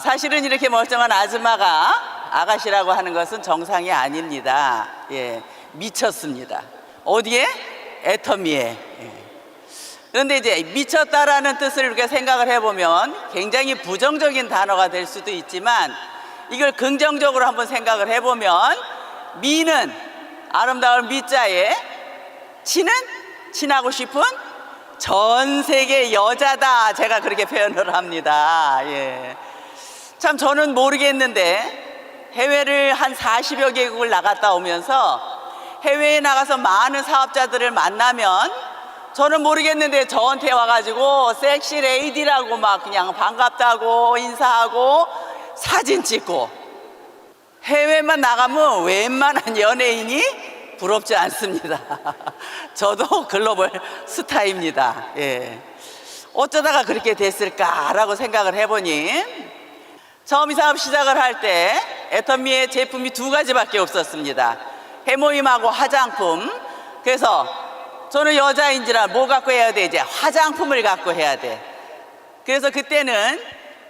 사실은 이렇게 멀쩡한 아줌마가 아가씨라고 하는 것은 정상이 아닙니다. 예, 미쳤습니다. 어디에? 애터미에. 예. 그런데 이제 미쳤다라는 뜻을 이렇게 생각을 해보면 굉장히 부정적인 단어가 될 수도 있지만 이걸 긍정적으로 한번 생각을 해보면 미는 아름다운 미자에 친은 친하고 싶은 전 세계 여자다, 제가 그렇게 표현을 합니다. 예. 참 저는 모르겠는데 해외를 한 40여 개국을 나갔다 오면서 해외에 나가서 많은 사업자들을 만나면 저는 모르겠는데 저한테 와가지고 섹시 레이디라고 막 그냥 반갑다고 인사하고 사진 찍고, 해외만 나가면 웬만한 연예인이 부럽지 않습니다. 저도 글로벌 스타입니다. 예. 어쩌다가 그렇게 됐을까라고 생각을 해보니 처음 이 사업 시작을 할 때 애터미의 제품이 두 가지밖에 없었습니다. 해모임하고 화장품. 그래서 저는 여자인지라 뭐 갖고 해야 돼? 이제 화장품을 갖고 해야 돼. 그래서 그때는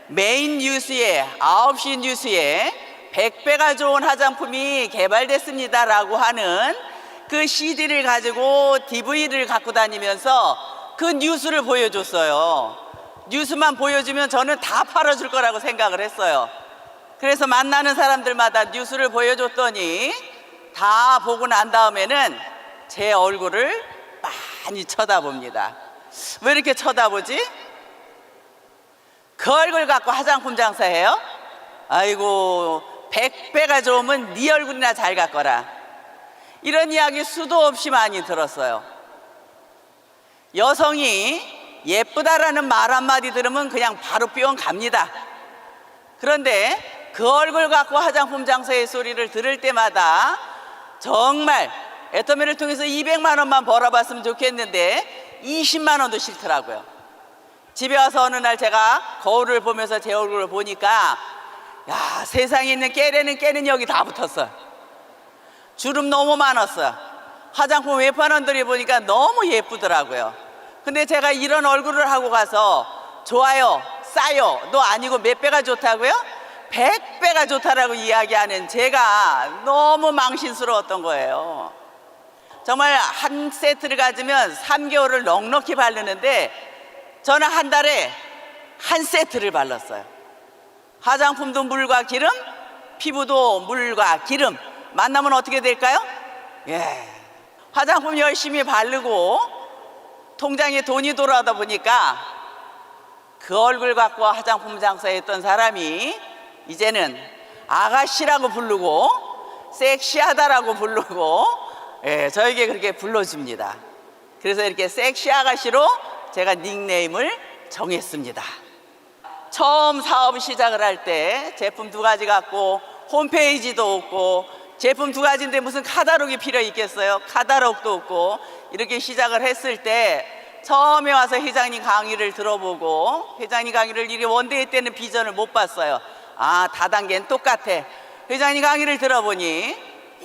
메인 뉴스에 9시 뉴스에 100배가 좋은 화장품이 개발됐습니다 라고 하는 그 CD를 가지고 DVD를 갖고 다니면서 그 뉴스를 보여줬어요. 뉴스만 보여주면 저는 다 팔아줄 거라고 생각을 했어요. 그래서 만나는 사람들마다 뉴스를 보여줬더니 다 보고 난 다음에는 제 얼굴을 많이 쳐다봅니다. 왜 이렇게 쳐다보지? 그 얼굴 갖고 화장품 장사해요? 아이고, 100배가 좋으면 네 얼굴이나 잘 갖거라. 이런 이야기 수도 없이 많이 들었어요. 여성이 예쁘다라는 말 한마디 들으면 그냥 바로 뿅 갑니다. 그런데 그 얼굴 갖고 화장품 장사의 소리를 들을 때마다 정말 애터미를 통해서 200만 원만 벌어봤으면 좋겠는데 20만 원도 싫더라고요. 집에 와서 어느 날 제가 거울을 보면서 제 얼굴을 보니까 야, 세상에 있는 깨는 여기 다 붙었어. 주름 너무 많았어. 화장품 외판원들이 보니까 너무 예쁘더라고요. 근데 제가 이런 얼굴을 하고 가서 좋아요, 싸요, 너 아니고 몇 배가 좋다고요? 100배가 좋다라고 이야기하는 제가 너무 망신스러웠던 거예요. 정말 한 세트를 가지면 3개월을 넉넉히 바르는데 저는 한 달에 한 세트를 발랐어요. 화장품도 물과 기름, 피부도 물과 기름 만나면 어떻게 될까요? 예, 화장품 열심히 바르고 통장에 돈이 돌아오다 보니까 그 얼굴 갖고 화장품 장사했던 사람이 이제는 아가씨라고 부르고 섹시하다라고 부르고, 예, 저에게 그렇게 불러줍니다. 그래서 이렇게 섹시 아가씨로 제가 닉네임을 정했습니다. 처음 사업 시작을 할 때 제품 두 가지 갖고 홈페이지도 없고 제품 두 가지인데 무슨 카탈로그가 필요 있겠어요? 카탈로그도 없고 이렇게 시작을 했을 때 처음에 와서 회장님 강의를 들어보고, 회장님 강의를 이게 원데이 때는 비전을 못 봤어요. 다단계는 똑같아. 회장님 강의를 들어보니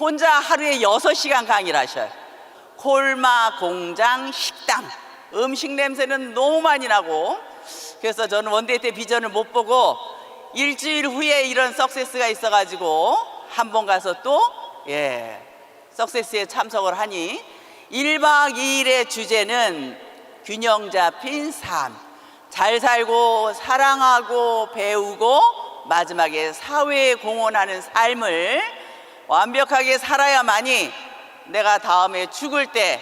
혼자 하루에 6시간 강의를 하셔요. 콜마, 공장, 식당, 음식 냄새는 너무 많이 나고, 그래서 저는 원데이 때 비전을 못 보고 일주일 후에 이런 석세스가 있어가지고 한 번 가서 또 석세스에 참석을 하니 1박 2일의 주제는 균형 잡힌 삶, 잘 살고 사랑하고 배우고 마지막에 사회에 공헌하는 삶을 완벽하게 살아야만이 내가 다음에 죽을 때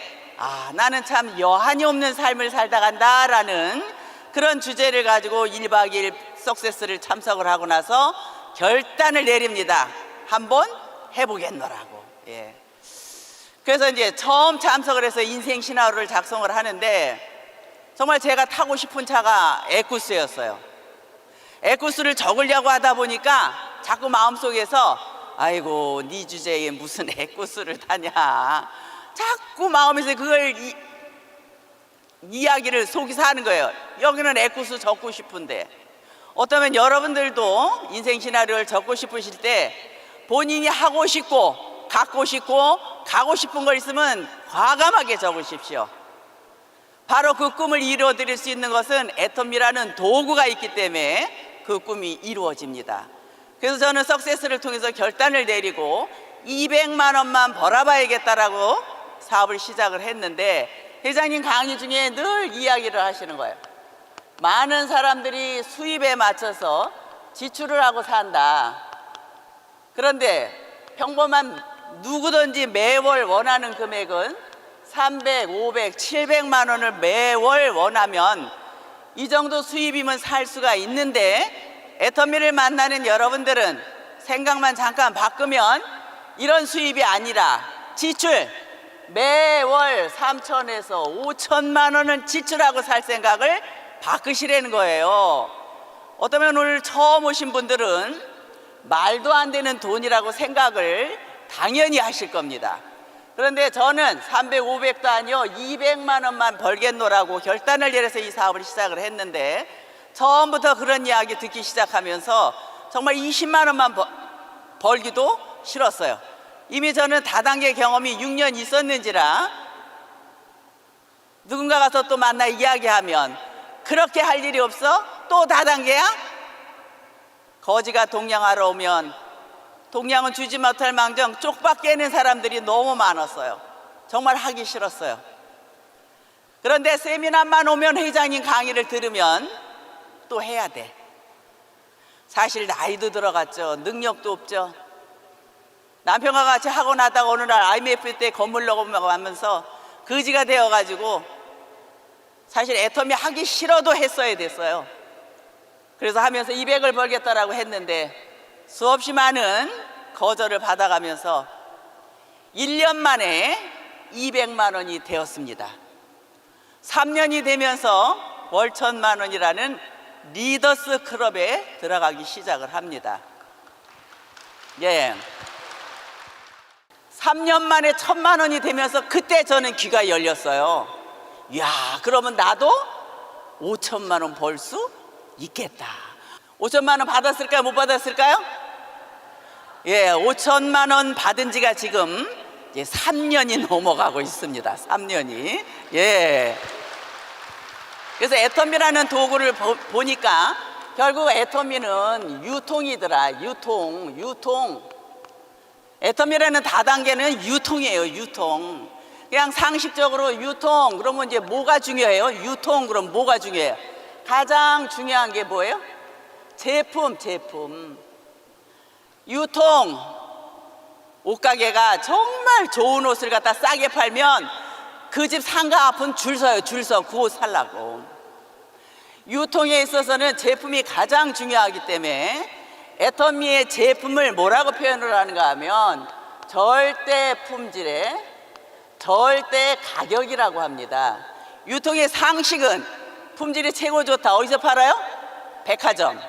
나는 참 여한이 없는 삶을 살다 간다라는 그런 주제를 가지고 1박 2일 석세스를 참석을 하고 나서 결단을 내립니다. 한번 해보겠노라고. 예. 그래서 이제 처음 참석을 해서 인생 시나리오를 작성을 하는데 정말 제가 타고 싶은 차가 에쿠스였어요. 에쿠스를 적으려고 하다 보니까 자꾸 마음속에서 아이고 네 주제에 무슨 에쿠스를 타냐, 자꾸 마음에서 그걸 이야기를 속이서 하는 거예요. 여기는 에쿠스 적고 싶은데, 어쩌면 여러분들도 인생 시나리오를 적고 싶으실 때 본인이 하고 싶고 갖고 싶고 가고 싶은 거 있으면 과감하게 적으십시오. 바로 그 꿈을 이루어드릴 수 있는 것은 애터미라는 도구가 있기 때문에 그 꿈이 이루어집니다. 그래서 저는 석세스를 통해서 결단을 내리고 200만 원만 벌어봐야겠다라고 사업을 시작을 했는데, 회장님 강의 중에 늘 이야기를 하시는 거예요. 많은 사람들이 수입에 맞춰서 지출을 하고 산다. 그런데 평범한 누구든지 매월 원하는 금액은 300, 500, 700만 원을 매월 원하면 이 정도 수입이면 살 수가 있는데, 애터미를 만나는 여러분들은 생각만 잠깐 바꾸면 이런 수입이 아니라 지출 매월 3천에서 5천만 원은 지출하고 살 생각을 바꾸시라는 거예요. 어쩌면 오늘 처음 오신 분들은 말도 안 되는 돈이라고 생각을 당연히 하실 겁니다. 그런데 저는 300, 500도 아니요 200만 원만 벌겠노라고 결단을 내려서 이 사업을 시작을 했는데, 처음부터 그런 이야기 듣기 시작하면서 정말 20만 원만 벌기도 싫었어요. 이미 저는 다단계 경험이 6년 있었는지라 누군가 가서 또 만나 이야기하면 그렇게 할 일이 없어? 또 다단계야? 거지가 동냥하러 오면 동냥은 주지 못할 망정 쪽박 깨는 사람들이 너무 많았어요. 정말 하기 싫었어요. 그런데 세미나만 오면 회장님 강의를 들으면 또 해야 돼. 사실 나이도 들어갔죠. 능력도 없죠. 남편과 같이 하고 나다가 어느 날 IMF 때 건물 넘어가면서 거지가 되어가지고 사실 애터미 하기 싫어도 했어야 됐어요. 그래서 하면서 200을 벌겠다라고 했는데 수없이 많은 거절을 받아가면서 1년 만에 200만 원이 되었습니다. 3년이 되면서 월 1,000만 원이라는 리더스 클럽에 들어가기 시작을 합니다. 예. 3년 만에 1,000만 원이 되면서 그때 저는 귀가 열렸어요. 이야, 그러면 나도 5천만 원 벌 수 있겠다. 5천만 원 받았을까요? 못 받았을까요? 예, 5천만 원 받은 지가 지금 이제 3년이 넘어가고 있습니다. 3년이. 예. 그래서 애터미라는 도구를 보니까 결국 애터미는 유통이더라. 유통. 애터미라는 다단계는 유통이에요. 유통. 그냥 상식적으로 유통 그러면 이제 뭐가 중요해요? 유통 그럼 뭐가 중요해요? 가장 중요한 게 뭐예요? 제품. 유통. 옷가게가 정말 좋은 옷을 갖다 싸게 팔면 그 집 상가 앞은 줄 서요. 줄 서 그 옷 살라고. 유통에 있어서는 제품이 가장 중요하기 때문에 애터미의 제품을 뭐라고 표현을 하는가 하면 절대 품질에 절대 가격이라고 합니다. 유통의 상식은 품질이 최고 좋다. 어디서 팔아요? 백화점.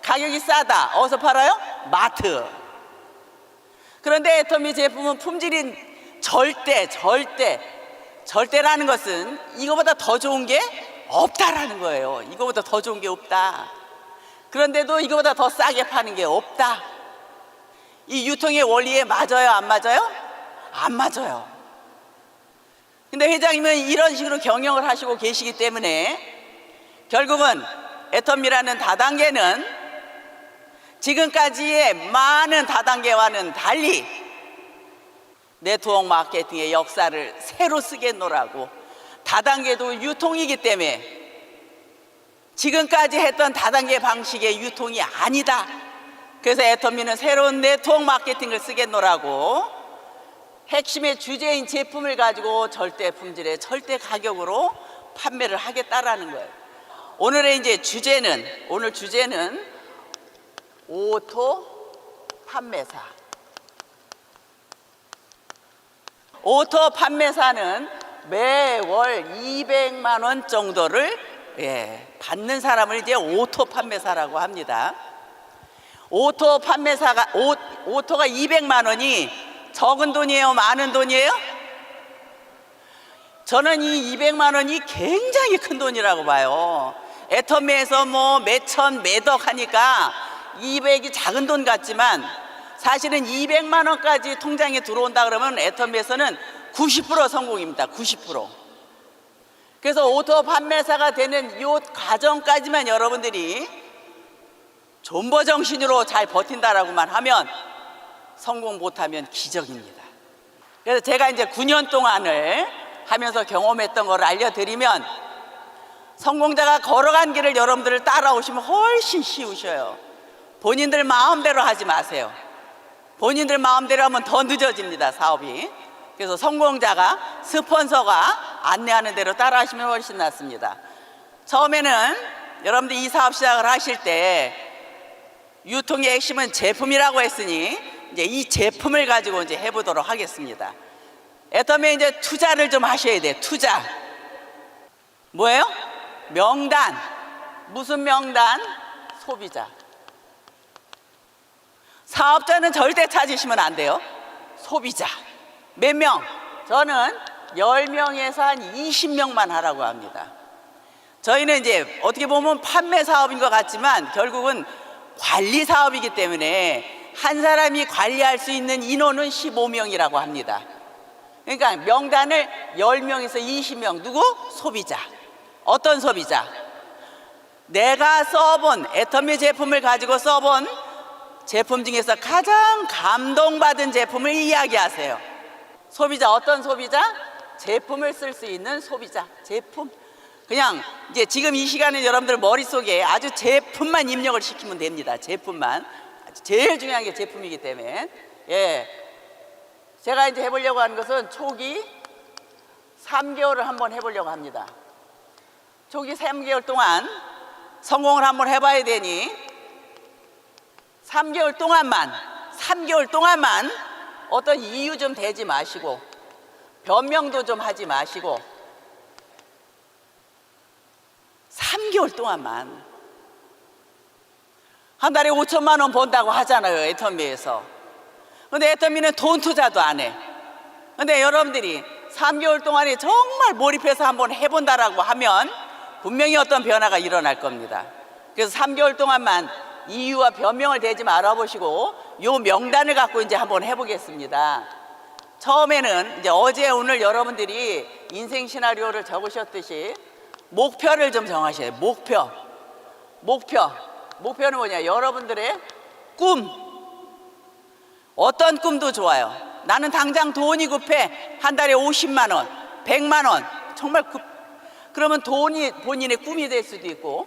가격이 싸다. 어디서 팔아요? 마트. 그런데 애터미 제품은 품질이 절대라는 것은 이거보다 더 좋은 게 없다라는 거예요. 이거보다 더 좋은 게 없다. 그런데도 이거보다 더 싸게 파는 게 없다. 이 유통의 원리에 맞아요? 안 맞아요? 안 맞아요. 근데 회장님은 이런 식으로 경영을 하시고 계시기 때문에 결국은 애터미라는 다단계는 지금까지의 많은 다단계와는 달리 네트워크 마케팅의 역사를 새로 쓰겠노라고. 다단계도 유통이기 때문에 지금까지 했던 다단계 방식의 유통이 아니다. 그래서 애터미는 새로운 네트워크 마케팅을 쓰겠노라고 핵심의 주제인 제품을 가지고 절대 품질에 절대 가격으로 판매를 하겠다라는 거예요. 오늘의 이제 주제는 오토 판매사. 오토 판매사는 매월 200만 원 정도를 받는 사람을 이제 오토 판매사라고 합니다. 오토가 200만 원이 적은 돈이에요? 많은 돈이에요? 저는 이 200만 원이 굉장히 큰 돈이라고 봐요. 애터미에서 뭐 몇천 몇억 하니까 200이 작은 돈 같지만 사실은 200만 원까지 통장에 들어온다 그러면 애터미에서는 90% 성공입니다. 90%. 그래서 오토 판매사가 되는 이 과정까지만 여러분들이 존버 정신으로 잘 버틴다라고만 하면 성공 못하면 기적입니다. 그래서 제가 이제 9년 동안을 하면서 경험했던 걸 알려드리면 성공자가 걸어간 길을 여러분들 따라오시면 훨씬 쉬우셔요. 본인들 마음대로 하지 마세요. 본인들 마음대로 하면 더 늦어집니다, 사업이. 그래서 성공자가 스폰서가 안내하는 대로 따라하시면 훨씬 낫습니다. 처음에는 여러분들 이 사업 시작을 하실 때 유통의 핵심은 제품이라고 했으니 이제 이 제품을 가지고 이제 해보도록 하겠습니다. 애터미에 이제 투자를 좀 하셔야 돼요. 투자. 뭐예요? 명단. 무슨 명단? 소비자. 사업자는 절대 찾으시면 안 돼요. 소비자. 몇 명? 저는 10명에서 한 20명만 하라고 합니다. 저희는 이제 어떻게 보면 판매 사업인 것 같지만 결국은 관리 사업이기 때문에 한 사람이 관리할 수 있는 인원은 15명이라고 합니다. 그러니까 명단을 10명에서 20명. 누구? 소비자. 어떤 소비자? 내가 써본 애터미 제품을 가지고 써본 제품 중에서 가장 감동받은 제품을 이야기하세요. 소비자. 어떤 소비자? 제품을 쓸 수 있는 소비자. 제품. 그냥 이제 지금 이 시간에 여러분들 머릿속에 아주 제품만 입력을 시키면 됩니다. 제품만. 제일 중요한 게 제품이기 때문에. 예. 제가 이제 해보려고 하는 것은 초기 3개월을 한번 해보려고 합니다. 초기 3개월 동안 성공을 한번 해봐야 되니 3개월 동안만 어떤 이유 좀 대지 마시고 변명도 좀 하지 마시고 3개월 동안만 한 달에 5천만 원 번다고 하잖아요, 애터미에서. 근데 애터미는 돈 투자도 안 해. 근데 여러분들이 3개월 동안에 정말 몰입해서 한번 해본다라고 하면 분명히 어떤 변화가 일어날 겁니다. 그래서 3개월 동안만 이유와 변명을 대지 말아보시고 요 명단을 갖고 이제 한번 해보겠습니다. 처음에는 이제 어제 오늘 여러분들이 인생 시나리오를 적으셨듯이 목표를 좀 정하셔야 돼요. 목표는 뭐냐? 여러분들의 꿈. 어떤 꿈도 좋아요. 나는 당장 돈이 급해. 한 달에 50만 원, 100만 원. 정말 그러면 돈이 본인의 꿈이 될 수도 있고.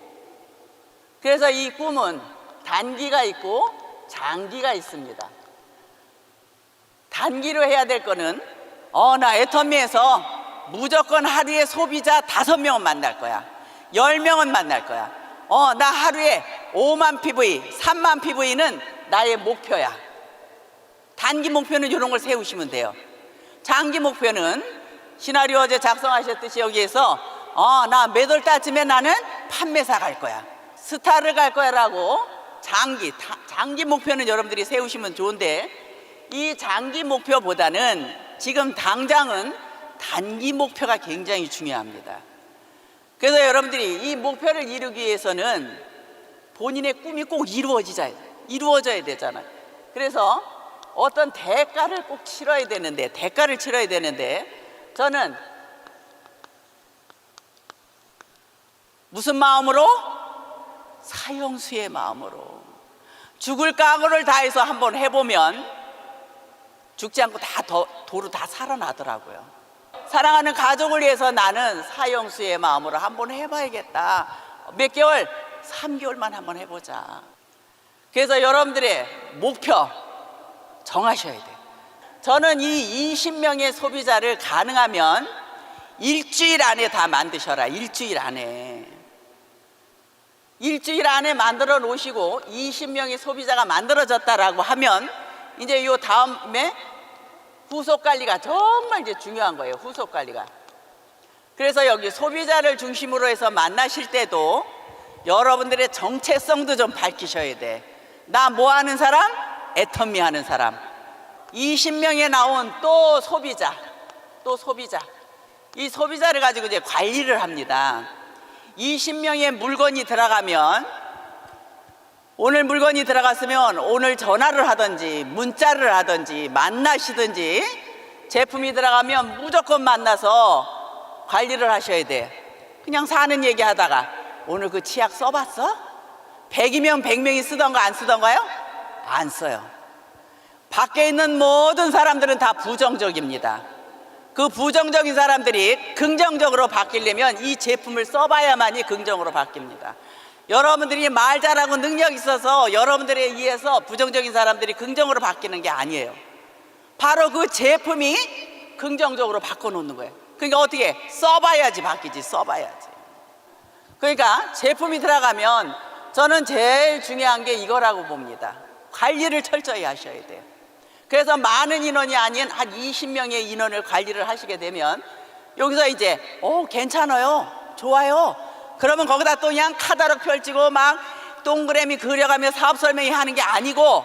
그래서 이 꿈은 단기가 있고 장기가 있습니다. 단기로 해야 될 거는 나 애터미에서 무조건 하루에 소비자 5명은 만날 거야. 10명은 만날 거야. 나 하루에 5만 PV, 3만 PV는 나의 목표야. 단기 목표는 이런 걸 세우시면 돼요. 장기 목표는 시나리오 어제 작성하셨듯이 여기에서 나 몇 월 달쯤에 나는 판매사 갈 거야. 스타를 갈 거야 라고 장기 목표는 여러분들이 세우시면 좋은데 이 장기 목표보다는 지금 당장은 단기 목표가 굉장히 중요합니다. 그래서 여러분들이 이 목표를 이루기 위해서는 본인의 꿈이 꼭 이루어져야 되잖아요. 그래서 어떤 대가를 꼭 치러야 되는데 저는 무슨 마음으로? 사형수의 마음으로 죽을 각오를 다해서 한번 해보면 죽지 않고 도로 다 살아나더라고요. 사랑하는 가족을 위해서 나는 사형수의 마음으로 한번 해봐야겠다. 몇 개월? 3개월만 한번 해보자. 그래서 여러분들의 목표 정하셔야 돼요. 저는 이 20명의 소비자를 가능하면 일주일 안에 다 만드셔라. 일주일 안에 만들어 놓으시고 20명의 소비자가 만들어졌다라고 하면 이제 요 다음에 후속 관리가 정말 이제 중요한 거예요. 후속 관리가. 그래서 여기 소비자를 중심으로 해서 만나실 때도 여러분들의 정체성도 좀 밝히셔야 돼. 나 뭐 하는 사람? 애터미 하는 사람. 20명에 나온 또 소비자. 이 소비자를 가지고 이제 관리를 합니다. 20명의 물건이 들어가면 오늘 물건이 들어갔으면 오늘 전화를 하든지 문자를 하든지 만나시든지 제품이 들어가면 무조건 만나서 관리를 하셔야 돼. 그냥 사는 얘기 하다가 오늘 그 치약 써봤어? 100이면 100명이 쓰던가 안 쓰던가요? 안 써요. 밖에 있는 모든 사람들은 다 부정적입니다. 그 부정적인 사람들이 긍정적으로 바뀌려면 이 제품을 써봐야만이 긍정으로 바뀝니다. 여러분들이 말 잘하고 능력이 있어서 여러분들에 의해서 부정적인 사람들이 긍정으로 바뀌는 게 아니에요. 바로 그 제품이 긍정적으로 바꿔놓는 거예요. 그러니까 어떻게 써봐야지 바뀌지, 써봐야지. 그러니까 제품이 들어가면 저는 제일 중요한 게 이거라고 봅니다. 관리를 철저히 하셔야 돼요. 그래서 많은 인원이 아닌 한 20명의 인원을 관리를 하시게 되면 여기서 이제 괜찮아요, 좋아요, 그러면 거기다 또 그냥 카다록 펼치고 막 동그라미 그려가며 사업 설명이 하는 게 아니고,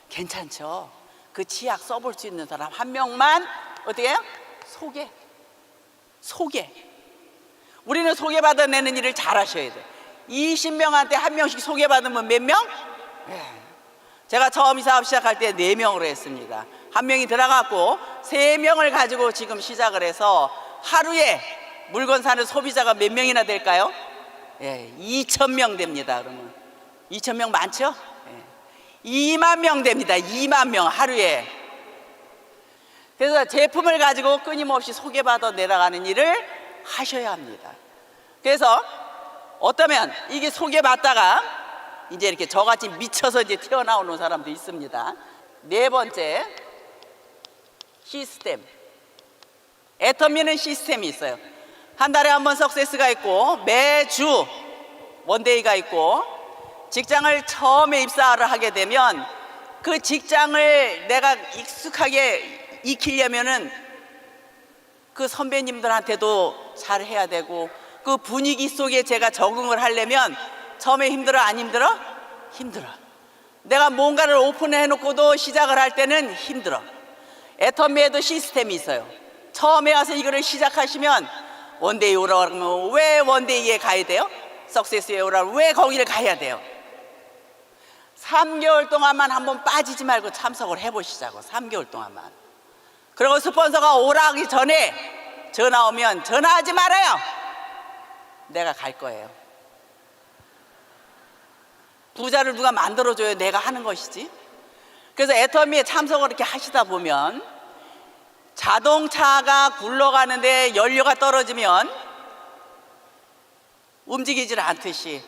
괜찮죠, 그 치약 써볼 수 있는 사람 한 명만 어떻게 해요? 소개. 우리는 소개받아내는 일을 잘 하셔야 돼요. 20명한테 한 명씩 소개받으면 몇 명? 제가 처음 이 사업 시작할 때 4명으로 했습니다. 한 명이 들어갔고 3명을 가지고 지금 시작을 해서 하루에 물건 사는 소비자가 몇 명이나 될까요? 2,000명 됩니다. 그러면 2,000명 많죠? 2만 명 됩니다. 2만 명 하루에. 그래서 제품을 가지고 끊임없이 소개받아 내려가는 일을 하셔야 합니다. 그래서 어떠면 이게 소개받다가 이제 이렇게 저같이 미쳐서 이제 튀어나오는 사람도 있습니다. 4번째, 시스템. 애터미는 시스템이 있어요. 한 달에 한 번 석세스가 있고 매주 원데이가 있고, 직장을 처음에 입사를 하게 되면 그 직장을 내가 익숙하게 익히려면은 그 선배님들한테도 잘 해야 되고, 그 분위기 속에 제가 적응을 하려면 처음에 힘들어 안 힘들어? 힘들어. 내가 뭔가를 오픈해 놓고도 시작을 할 때는 힘들어. 애터미에도 시스템이 있어요. 처음에 와서 이거를 시작하시면 원데이 오라고 하면 왜 원데이에 가야 돼요? 석세스에 오라고 왜 거기를 가야 돼요? 3개월 동안만 한번 빠지지 말고 참석을 해보시자고. 3개월 동안만. 그리고 스폰서가 오라기 전에 전화 오면 전화하지 말아요. 내가 갈 거예요. 부자를 누가 만들어줘요? 내가 하는 것이지. 그래서 애터미에 참석을 이렇게 하시다 보면 자동차가 굴러가는데 연료가 떨어지면 움직이질 않듯이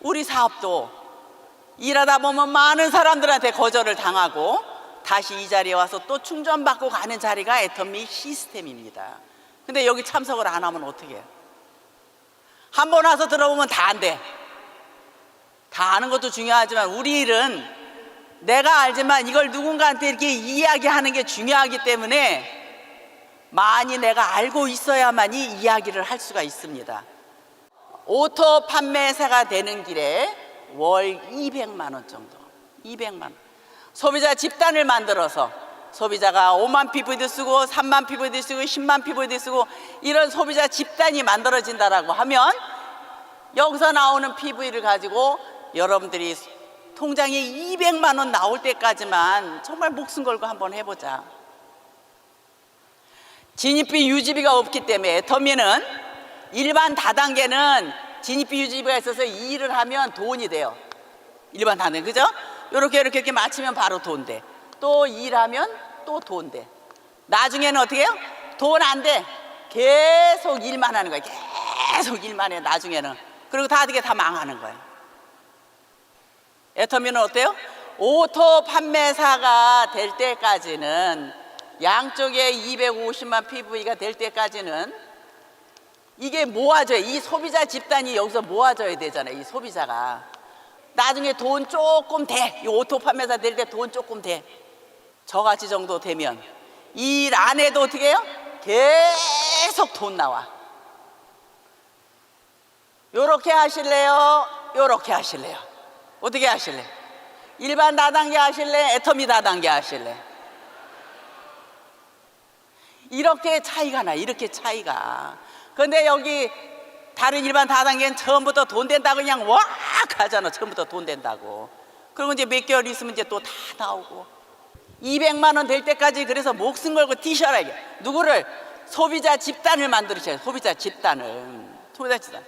우리 사업도 일하다 보면 많은 사람들한테 거절을 당하고 다시 이 자리에 와서 또 충전받고 가는 자리가 애터미 시스템입니다. 근데 여기 참석을 안 하면 어떻게 해요? 한 번 와서 들어보면 다 안 돼. 다 아는 것도 중요하지만 우리 일은 내가 알지만 이걸 누군가한테 이렇게 이야기하는 게 중요하기 때문에 많이 내가 알고 있어야만이 이야기를 할 수가 있습니다. 오토 판매사가 되는 길에 월 200만 원 정도, 200만 원. 소비자 집단을 만들어서 소비자가 5만 PV도 쓰고 3만 PV도 쓰고 10만 PV도 쓰고 이런 소비자 집단이 만들어진다라고 하면 여기서 나오는 PV를 가지고 여러분들이 통장에 200만 원 나올 때까지만 정말 목숨 걸고 한번 해보자. 진입비 유지비가 없기 때문에 애터미는 일반 다단계는 진입비 유지비가 있어서 이 일을 하면 돈이 돼요. 일반 다단계, 그죠? 이렇게 맞추면 바로 돈 돼. 또 일하면 또 돈 돼. 나중에는 어떻게 해요? 돈 안 돼. 계속 일만 하는 거예요. 계속 일만 해, 나중에는. 그리고 다 어떻게 다 망하는 거예요. 애터미는 어때요? 오토 판매사가 될 때까지는 양쪽에 250만 PV가 될 때까지는 이게 모아져요. 이 소비자 집단이 여기서 모아져야 되잖아요. 이 소비자가. 나중에 돈 조금 돼. 이 오토 판매사 될 때 돈 조금 돼. 저같이 정도 되면 일 안 해도 어떻게 해요? 계속 돈 나와. 요렇게 하실래요? 요렇게 하실래요? 어떻게 하실래? 일반 다단계 하실래? 애터미 다단계 하실래? 이렇게 차이가 나, 이렇게 차이가. 근데 여기 다른 일반 다단계는 처음부터 돈 된다고 그냥 왁 하잖아. 처음부터 돈 된다고. 그리고 이제 몇 개월 있으면 이제 또 다 나오고 200만 원 될 때까지 그래서 목숨 걸고 뛰셔라. 이게 누구를? 소비자 집단을 만들으셔야 돼요. 소비자 집단을. 소비자 집단.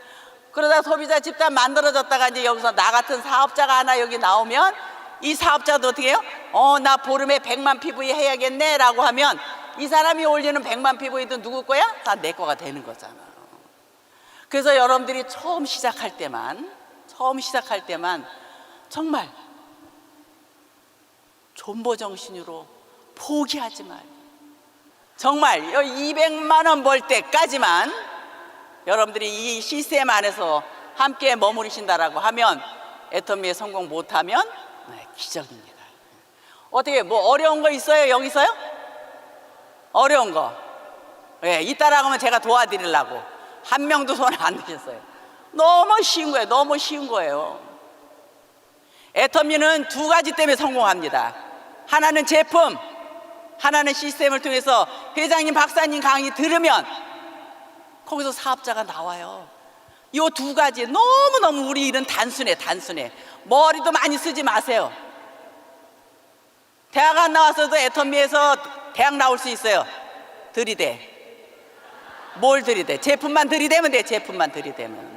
그러다 소비자 집단 만들어졌다가 이제 여기서 나 같은 사업자가 하나 여기 나오면 이 사업자도 어떻게 해요? 나 보름에 100만 PV 해야겠네 라고 하면 이 사람이 올리는 100만 PV도 누구 거야? 다 내 거가 되는 거잖아. 그래서 여러분들이 처음 시작할 때만 정말 존버 정신으로 포기하지 말고 정말 200만 원 벌 때까지만 여러분들이 이 시스템 안에서 함께 머무르신다라고 하면 애터미에 성공 못하면 기적입니다. 어떻게 뭐 어려운 거 있어요? 여기서요? 어려운 거 있다라고 하면 제가 도와드리려고 한 명도 손 안 드셨어요. 너무 쉬운 거예요. 너무 쉬운 거예요. 애터미는 두 가지 때문에 성공합니다. 하나는 제품, 하나는 시스템을 통해서 회장님, 박사님 강의 들으면 거기서 사업자가 나와요. 이 두 가지 너무너무 우리 일은 단순해. 머리도 많이 쓰지 마세요. 대학 안 나왔어도 애터미에서 대학 나올 수 있어요. 들이대. 뭘 들이대? 제품만 들이대면 돼. 제품만 들이대면.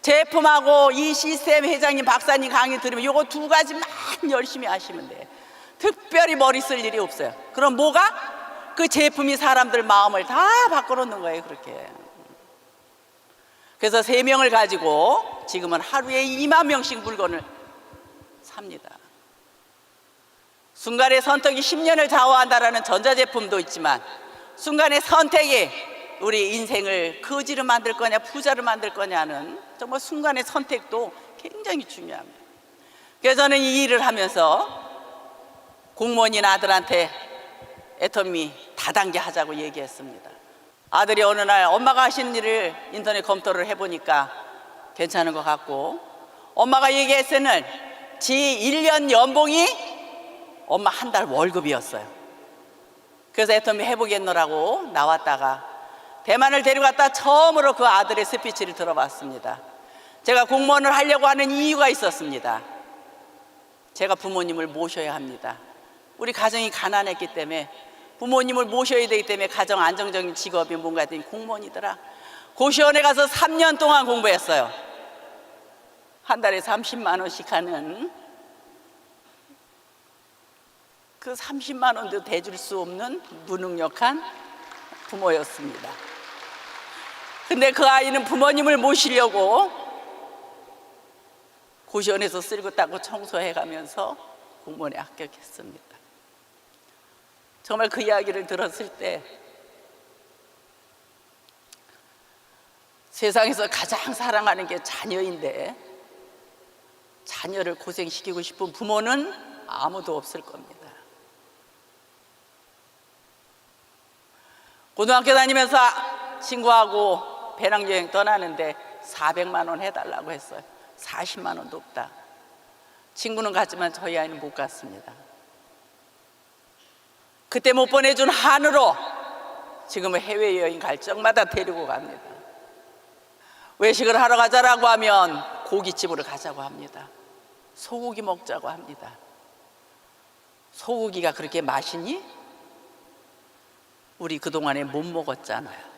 제품하고 이 시스템 회장님, 박사님 강의 들으면 요거 두 가지만 열심히 하시면 돼. 특별히 머리 쓸 일이 없어요. 그럼 뭐가? 그 제품이 사람들 마음을 다 바꿔놓는 거예요. 그렇게. 그래서 3명을 가지고 지금은 하루에 2만 명씩 물건을 삽니다. 순간의 선택이 10년을 좌우한다라는 전자제품도 있지만 순간의 선택이 우리 인생을 거지로 만들 거냐 부자로 만들 거냐는 정말 순간의 선택도 굉장히 중요합니다. 그래서 저는 이 일을 하면서 공무원인 아들한테 애터미 다단계 하자고 얘기했습니다. 아들이 어느 날 엄마가 하시는 일을 인터넷 검토를 해보니까 괜찮은 것 같고 엄마가 얘기했을 지 1년 연봉이 엄마 한 달 월급이었어요. 그래서 애터미 해보겠노라고 나왔다가 대만을 데려갔다 처음으로 그 아들의 스피치를 들어봤습니다. 제가 공무원을 하려고 하는 이유가 있었습니다. 제가 부모님을 모셔야 합니다. 우리 가정이 가난했기 때문에 부모님을 모셔야 되기 때문에 가정 안정적인 직업이 뭔가 했더니 공무원이더라. 고시원에 가서 3년 동안 공부했어요. 한 달에 30만 원씩 하는 그 30만 원도 대줄 수 없는 무능력한 부모였습니다. 근데 그 아이는 부모님을 모시려고 고시원에서 쓸고 닦고 청소해 가면서 공무원에 합격했습니다. 정말 그 이야기를 들었을 때 세상에서 가장 사랑하는 게 자녀인데 자녀를 고생시키고 싶은 부모는 아무도 없을 겁니다. 고등학교 다니면서 친구하고 배낭여행 떠나는데 400만 원 해달라고 했어요. 40만 원도 없다. 친구는 갔지만 저희 아이는 못 갔습니다. 그때 못 보내준 한으로 지금은 해외여행 갈 적마다 데리고 갑니다. 외식을 하러 가자라고 하면 고깃집으로 가자고 합니다. 소고기 먹자고 합니다. 소고기가 그렇게 맛있니? 우리 그동안에 못 먹었잖아요.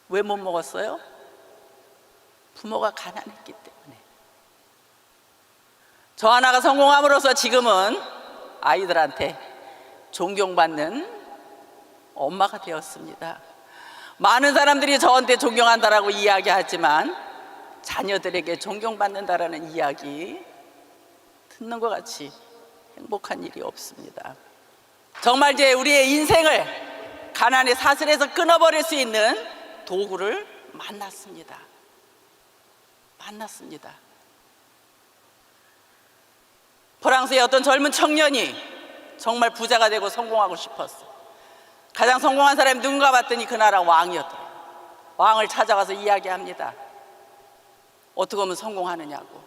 왜 못 먹었어요? 부모가 가난했기 때문에. 저 하나가 성공함으로써 지금은 아이들한테 존경받는 엄마가 되었습니다. 많은 사람들이 저한테 존경한다라고 이야기하지만 자녀들에게 존경받는다라는 이야기 듣는 것 같이 행복한 일이 없습니다. 정말 이제 우리의 인생을 가난의 사슬에서 끊어버릴 수 있는 도구를 만났습니다. 프랑스의 어떤 젊은 청년이 정말 부자가 되고 성공하고 싶었어. 가장 성공한 사람이 누군가 봤더니 그 나라 왕이었더래요. 왕을 찾아가서 이야기합니다. 어떻게 하면 성공하느냐고.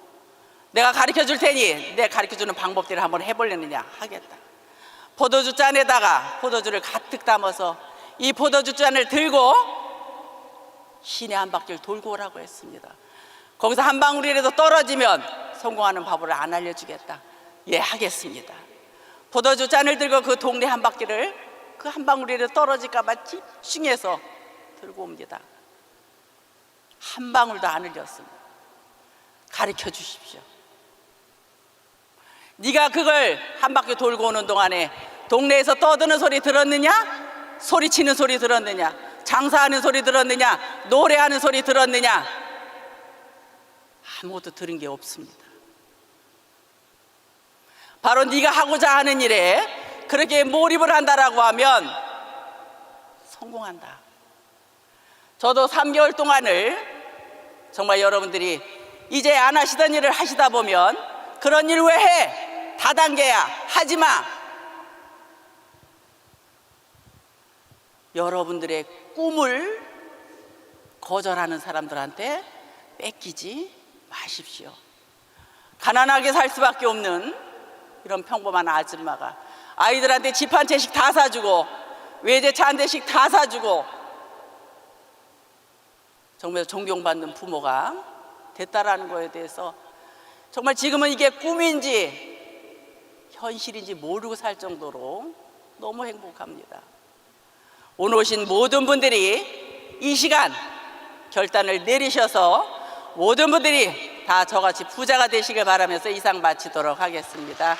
내가 가르쳐 줄 테니 내가 가르쳐 주는 방법대로 한번 해보려느냐. 하겠다. 포도주 잔에다가 포도주를 가득 담아서 이 포도주 잔을 들고 시내 한 바퀴를 돌고 오라고 했습니다. 거기서 한 방울이라도 떨어지면 성공하는 방법을 안 알려주겠다. 예, 하겠습니다. 포도주 잔을 들고 그 동네 한 바퀴를 그 한 방울이라도 떨어질까 봐 집중해서 들고 옵니다. 한 방울도 안 흘렸습니다. 가르쳐 주십시오. 네가 그걸 한 바퀴 돌고 오는 동안에 동네에서 떠드는 소리 들었느냐? 소리치는 소리 들었느냐? 장사하는 소리 들었느냐? 노래하는 소리 들었느냐? 아무것도 들은 게 없습니다. 바로 네가 하고자 하는 일에 그렇게 몰입을 한다라고 하면 성공한다. 저도 3개월 동안을 정말 여러분들이 이제 안 하시던 일을 하시다 보면 그런 일 왜 해? 다단계야. 하지 마. 여러분들의 꿈을 거절하는 사람들한테 뺏기지 마십시오. 가난하게 살 수밖에 없는 이런 평범한 아줌마가 아이들한테 집 한 채씩 다 사주고 외제차 한 대씩 다 사주고 정말 존경받는 부모가 됐다라는 거에 대해서 정말 지금은 이게 꿈인지 현실인지 모르고 살 정도로 너무 행복합니다. 오늘 오신 모든 분들이 이 시간 결단을 내리셔서 모든 분들이 다 저같이 부자가 되시길 바라면서 이상 마치도록 하겠습니다.